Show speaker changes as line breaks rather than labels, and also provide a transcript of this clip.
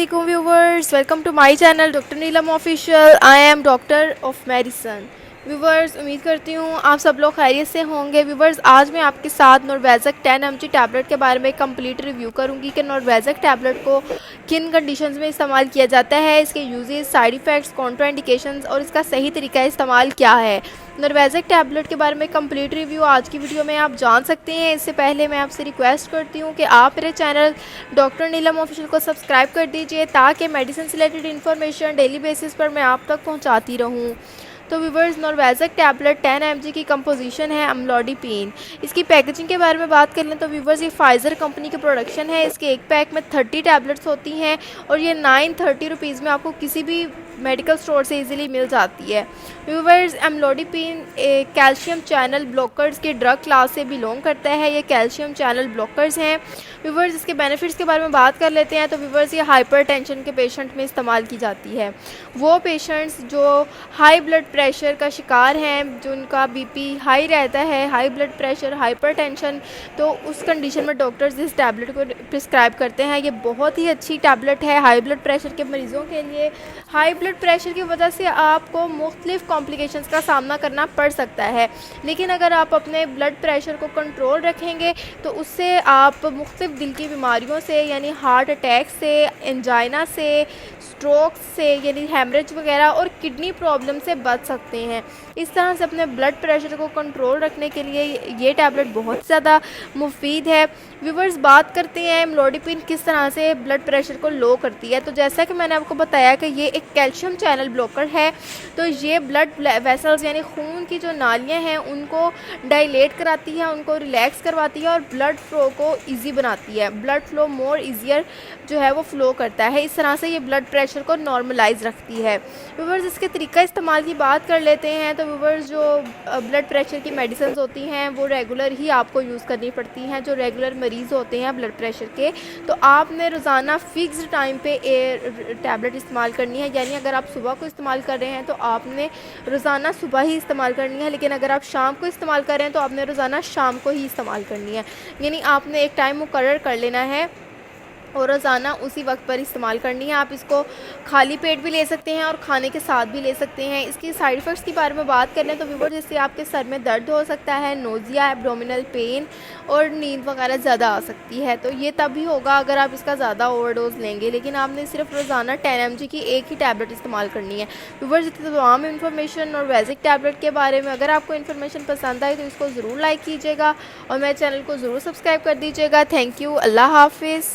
Assalamualaikum viewers, welcome to my channel Dr. Neelam Official. I am Doctor of Medicine. Viewers, उम्मीद करती हूँ आप सब लोग खैरियत से होंगे। व्यूवर्स, आज मैं आपके साथ नॉर्वेज़क 10 mg टैबलेट के बारे में कंप्लीट रिव्यू करूँगी कि नॉर्वेज़क टैबलेट को किन कंडीशंस में इस्तेमाल किया जाता है, इसके यूजेस, साइड इफ़ेक्ट्स, कॉन्ट्राइंडिकेशंस और इसका सही तरीका इस्तेमाल क्या है। नॉर्वेज़क टैबलेट के बारे में कंप्लीट रिव्यू आज की वीडियो में आप जान सकते हैं। इससे पहले मैं आपसे रिक्वेस्ट करती हूँ कि आप मेरे चैनल डॉक्टर नीलम ऑफिशियल को सब्सक्राइब कर दीजिए ताकि मेडिसिन से रिलेटेड इन्फॉर्मेशन डेली बेसिस पर मैं आप तक पहुँचाती रहूँ। तो व्यूवर्स, नॉर्वेज़क टैबलेट 10 mg की कंपोजिशन है अम्लोडिपिन। इसकी पैकेजिंग के बारे में बात कर लें तो व्यूवर्स, ये फाइज़र कंपनी की प्रोडक्शन है। इसके एक पैक में 30 टैबलेट्स होती हैं और ये 930 रुपीज़ में आपको किसी भी मेडिकल स्टोर से इजीली मिल जाती है। Viewers, amlodipine calcium channel blockers के ड्रग क्लास से बिलोंग करता है। ये कैल्शियम चैनल ब्लॉकर्स हैं। व्यूवर्स, इसके बेनिफिट्स के बारे में बात कर लेते हैं तो व्यूवर्स, ये हाइपरटेंशन के पेशेंट में इस्तेमाल की जाती है। वो पेशेंट्स जो हाई ब्लड प्रेशर का शिकार हैं, जो उनका बीपी हाई रहता है, हाई ब्लड प्रेशर, हाइपरटेंशन, तो उस कंडीशन में डॉक्टर्स इस टैबलेट को प्रिस्क्राइब करते हैं। ये बहुत ही अच्छी टैबलेट है हाई ब्लड प्रेशर के मरीज़ों के लिए। हाई ब्लड प्रेशर की वजह से आपको मुख्तलिफ कॉम्प्लिकेशंस का सामना करना पड़ सकता है, लेकिन अगर आप अपने ब्लड प्रेशर को कंट्रोल रखेंगे तो उससे आप मुख्तलिफ दिल की बीमारियों से, यानी हार्ट अटैक से, एंजाइना से, स्ट्रोक से, यानी हैमरेज वगैरह और किडनी प्रॉब्लम से बच सकते हैं। इस तरह से अपने ब्लड प्रेशर को कंट्रोल रखने के लिए ये टैबलेट बहुत ज़्यादा मुफीद है। व्यूवर्स, बात करते हैं अम्लोडिपिन किस तरह से ब्लड प्रेशर को लो करती है। तो जैसा कि मैंने आपको बताया कि ये एक कैल्शियम चैनल ब्लॉकर है, तो ये ब्लड वेसल्स यानी खून की जो नालियाँ हैं उनको डायलेट कराती है, उनको रिलैक्स करवाती है और ब्लड फ्लो को ईजी बनाती है। ब्लड फ्लो मोर ईजियर जो है वो फ़्लो करता है। इस तरह से ये ब्लड प्रेशर को नॉर्मलाइज रखती है। व्यूवर्स, इसके तरीका इस्तेमाल की बात कर लेते हैं तो व्यूवर्स, जो ब्लड प्रेशर की मेडिसिन होती हैं वो रेगुलर ही आपको यूज़ करनी पड़ती हैं। जो रेगुलर मरीज़ होते हैं ब्लड प्रेशर के, तो आपने रोज़ाना फ़िक्स्ड टाइम पे टैबलेट इस्तेमाल करनी है। यानी अगर आप सुबह को इस्तेमाल कर रहे हैं तो आपने रोज़ाना सुबह ही इस्तेमाल करनी है, लेकिन अगर आप शाम को इस्तेमाल कर रहे हैं तो आपने रोज़ाना शाम को ही इस्तेमाल करनी है। यानी आपने एक टाइम मुकर्रर कर लेना है और रोज़ाना उसी वक्त पर इस्तेमाल करनी है। आप इसको खाली पेट भी ले सकते हैं और खाने के साथ भी ले सकते हैं। इसकी साइड इफ़ेक्ट्स के बारे में बात करें तो व्यूअर्स, जैसे आपके सर में दर्द हो सकता है, नोज़िया, एब्डोमिनल पेन और नींद वगैरह ज़्यादा आ सकती है। तो ये तभी होगा अगर आप इसका ज़्यादा ओवरडोज लेंगे, लेकिन आपने सिर्फ रोज़ाना 10 mg की एक ही टैबलेट इस्तेमाल करनी है। व्यूअर्स, इतनी तमाम इन्फॉर्मेशन नॉर्वेज़िक टैबलेट के बारे में, अगर आपको इन्फॉर्मेशन पसंद आई तो इसको ज़रूर लाइक कीजिएगा और मेरे चैनल को ज़रूर सब्सक्राइब कर दीजिएगा। Thank you. अल्लाह हाफिज़।